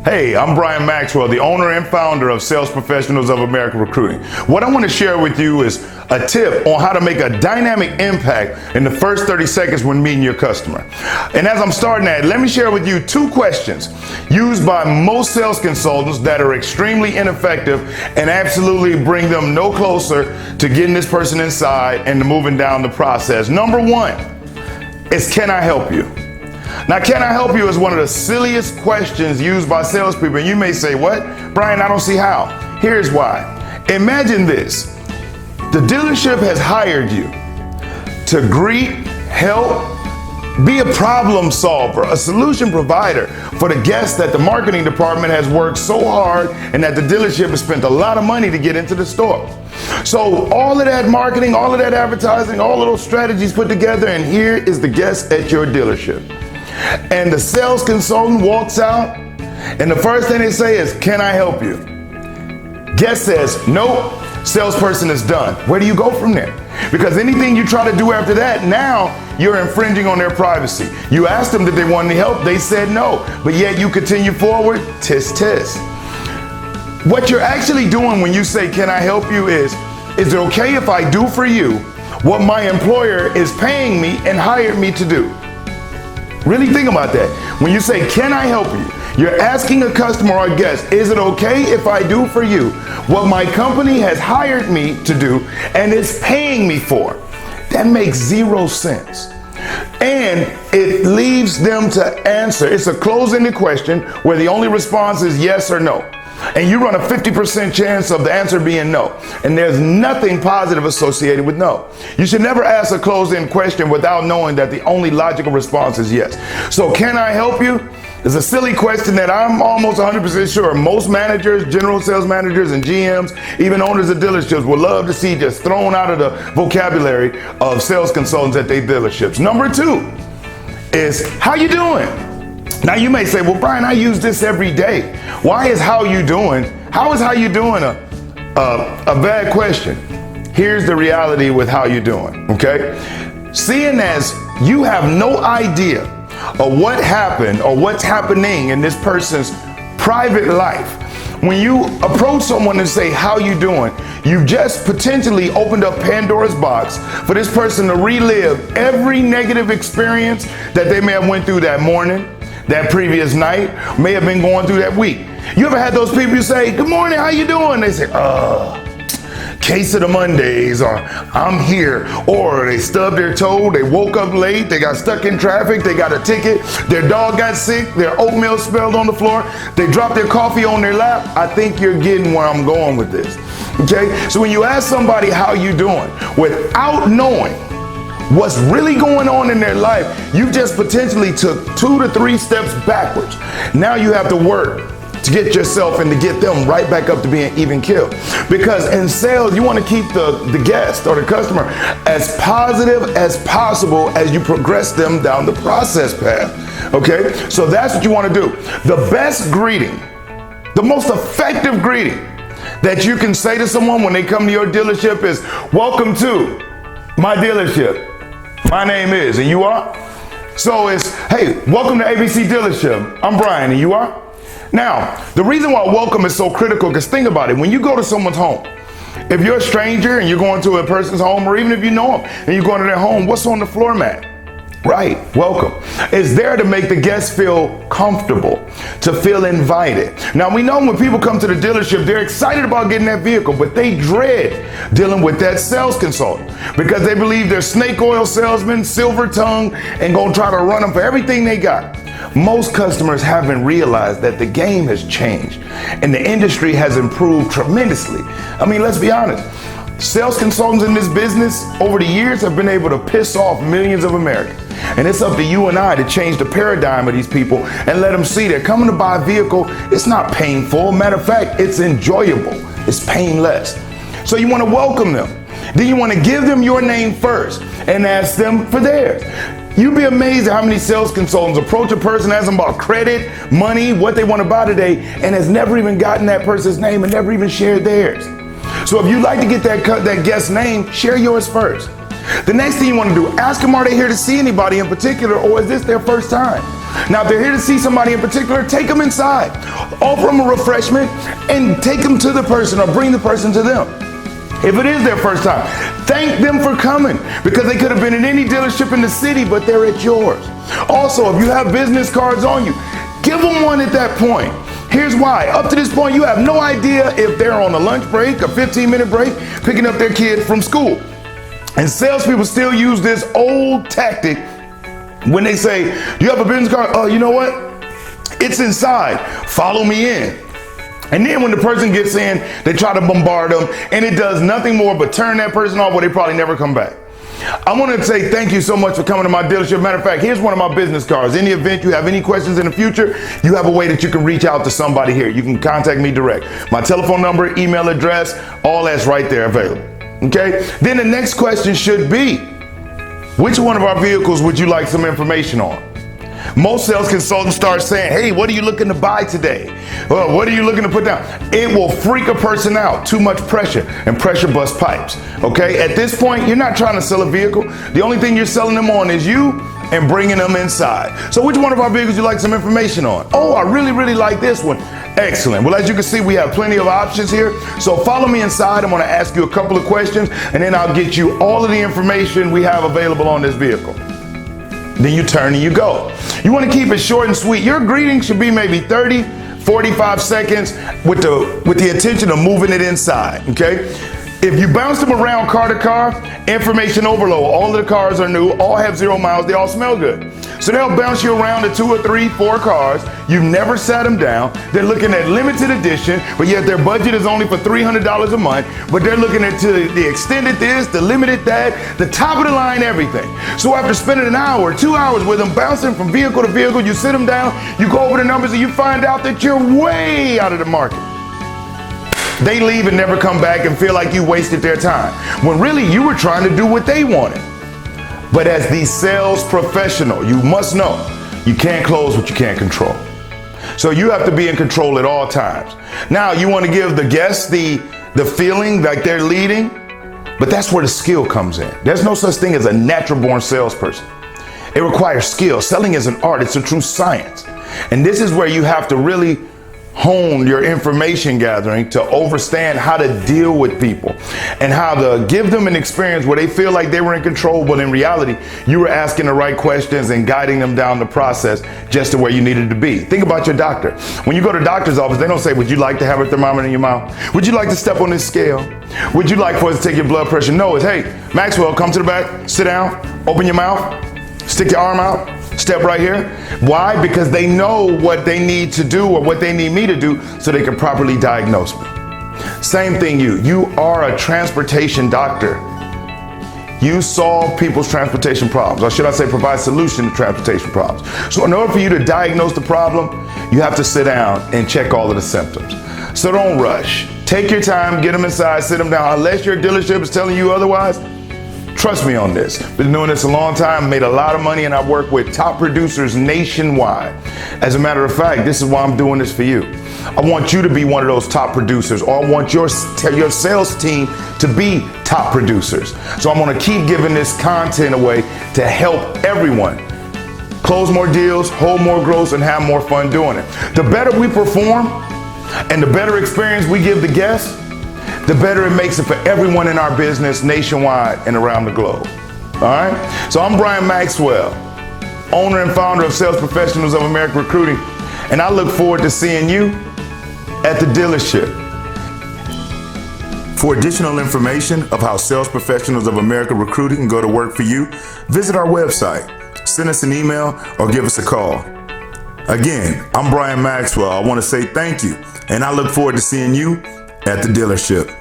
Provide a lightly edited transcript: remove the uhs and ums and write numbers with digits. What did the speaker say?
Hey, I'm Brian Maxwell, the owner and founder of Sales Professionals of America Recruiting. What I want to share with you is a tip on how to make a dynamic impact in the first 30 seconds when meeting your customer. And as I'm starting that, let me share with you 2 questions used by most sales consultants that are extremely ineffective and absolutely bring them no closer to getting this person inside and to moving down the process. Number 1 is, can I help you? Now, can I help you is one of the silliest questions used by salespeople. And you may say, what? Brian, I don't see how. Here's why. Imagine this. The dealership has hired you to greet, help, be a problem solver, a solution provider for the guests that the marketing department has worked so hard and that the dealership has spent a lot of money to get into the store. So all of that marketing, all of that advertising, all of those strategies put together, and here is the guest at your dealership. And the sales consultant walks out, and the first thing they say is, can I help you? Guest says, nope, salesperson is done. Where do you go from there? Because anything you try to do after that, now you're infringing on their privacy. You asked them that they wanted any help, they said no, but yet you continue forward, tisk tisk. What you're actually doing when you say, can I help you is it okay if I do for you what my employer is paying me and hired me to do? Really think about that. When you say, can I help you? You're asking a customer or a guest, is it okay if I do for you what my company has hired me to do and is paying me for? That makes 0 sense. And it leaves them to answer. It's a closed-ended question where the only response is yes or no. And you run a 50% chance of the answer being no. And there's nothing positive associated with no. You should never ask a closed-end question without knowing that the only logical response is yes. So can I help you? It's a silly question that I'm almost 100% sure most managers, general sales managers, and GMs, even owners of dealerships, would love to see just thrown out of the vocabulary of sales consultants at their dealerships. Number 2 is, how you doing? Now you may say, well, Brian, I use this every day. Why is how you doing a bad question? Here's the reality with how you doing, okay? Seeing as you have no idea of what happened or what's happening in this person's private life, when you approach someone and say, how you doing? You've just potentially opened up Pandora's box for this person to relive every negative experience that they may have went through that morning, that previous night, may have been going through that week. You ever had those people you say, good morning, how you doing? They say, case of the Mondays, or I'm here, or they stubbed their toe, they woke up late, they got stuck in traffic, they got a ticket, their dog got sick, their oatmeal spilled on the floor, they dropped their coffee on their lap. I think you're getting where I'm going with this, okay? So when you ask somebody how you doing, without knowing what's really going on in their life, you just potentially took 2 to 3 steps backwards. Now you have to work to get yourself and to get them right back up to being even killed. Because in sales, you want to keep the guest or the customer as positive as possible as you progress them down the process path. Okay? So that's what you want to do. The best greeting, the most effective greeting that you can say to someone when they come to your dealership is, welcome to my dealership. My name is, and you are? So it's, hey, welcome to ABC Dealership. I'm Brian, and you are? Now, the reason why welcome is so critical, because think about it. When you go to someone's home, if you're a stranger and you're going to a person's home, or even if you know them and you're going to their home, what's on the floor mat? Right, welcome. It's there to make the guests feel comfortable, to feel invited. Now we know when people come to the dealership, they're excited about getting that vehicle, but they dread dealing with that sales consultant because they believe they're snake oil salesmen, silver tongue, and gonna try to run them for everything they got. Most customers haven't realized that the game has changed and the industry has improved tremendously. I mean, let's be honest. Sales consultants in this business over the years have been able to piss off millions of Americans. And it's up to you and I to change the paradigm of these people and let them see that coming to buy a vehicle, it's not painful. Matter of fact, it's enjoyable. It's painless. So you want to welcome them. Then you want to give them your name first and ask them for theirs. You'd be amazed at how many sales consultants approach a person, ask them about credit, money, what they want to buy today, and has never even gotten that person's name and never even shared theirs. So if you'd like to get that guest's name, share yours first. The next thing you want to do, ask them, are they here to see anybody in particular, or is this their first time? Now, if they're here to see somebody in particular, take them inside. offer them a refreshment and take them to the person or bring the person to them. If it is their first time, thank them for coming, because they could have been in any dealership in the city, but they're at yours. Also, if you have business cards on you, give them one at that point. Here's why. Up to this point, you have no idea if they're on a lunch break, a 15-minute break, picking up their kid from school. And salespeople still use this old tactic when they say, do you have a business card? Oh, you know what? It's inside. Follow me in. And then when the person gets in, they try to bombard them, and it does nothing more but turn that person off, where they probably never come back. I want to say thank you so much for coming to my dealership. Matter of fact, here's one of my business cards. In the event you have any questions in the future, you have a way that you can reach out to somebody here. You can contact me direct. My telephone number, email address, all that's right there available. Okay? Then the next question should be, which one of our vehicles would you like some information on? Most sales consultants start saying, hey, what are you looking to buy today? Well, what are you looking to put down? It will freak a person out. Too much pressure, and pressure busts pipes. Okay? At this point, you're not trying to sell a vehicle. The only thing you're selling them on is you and bringing them inside. So which one of our vehicles you like some information on? Oh, I really like this one. Excellent. Well, as you can see, we have plenty of options here. So follow me inside. I'm going to ask you a couple of questions, and then I'll get you all of the information we have available on this vehicle. Then you turn and you go. You want to keep it short and sweet. Your greeting should be maybe 30, 45 seconds with the intention of moving it inside, okay? If you bounce them around car to car, information overload. All of the cars are new, all have 0 miles, they all smell good. So they'll bounce you around to 2 or 3, 4 cars. You've never sat them down. They're looking at limited edition, but yet their budget is only for $300 a month. But they're looking at the extended this, the limited that, the top of the line, everything. So after spending an hour, 2 hours with them, bouncing from vehicle to vehicle, you sit them down, you go over the numbers, and you find out that you're way out of the market. They leave and never come back and feel like you wasted their time, when really you were trying to do what they wanted. But as the sales professional, you must know you can't close what you can't control. So you have to be in control at all times. Now, you want to give the guests the feeling like they're leading, but that's where the skill comes in. There's no such thing as a natural born salesperson. It requires skill. Selling is an art. It's a true science. And this is where you have to really hone your information gathering to understand how to deal with people and how to give them an experience where they feel like they were in control, but in reality, you were asking the right questions and guiding them down the process just to where you needed to be. Think about your doctor. When you go to the doctor's office, they don't say, would you like to have a thermometer in your mouth? Would you like to step on this scale? Would you like for us to take your blood pressure? No, it's, hey, Maxwell, come to the back, sit down, open your mouth, stick your arm out. Step right here. Why? Because they know what they need to do or what they need me to do so they can properly diagnose me. Same thing you are a transportation doctor. You solve people's transportation problems, or should I say provide solution to transportation problems. So in order for you to diagnose the problem, you have to sit down and check all of the symptoms. So don't rush. Take your time, get them inside, sit them down. Unless your dealership is telling you otherwise, trust me on this. Been doing this a long time, made a lot of money, and I work with top producers nationwide. As a matter of fact, this is why I'm doing this for you. I want you to be one of those top producers, or I want your sales team to be top producers. So I'm gonna keep giving this content away to help everyone close more deals, hold more gross, and have more fun doing it. The better we perform and the better experience we give the guests, the better it makes it for everyone in our business nationwide and around the globe. All right? So I'm Brian Maxwell, owner and founder of Sales Professionals of America Recruiting, and I look forward to seeing you at the dealership. For additional information of how Sales Professionals of America Recruiting can go to work for you, visit our website, send us an email, or give us a call. Again, I'm Brian Maxwell. I want to say thank you, and I look forward to seeing you at the dealership.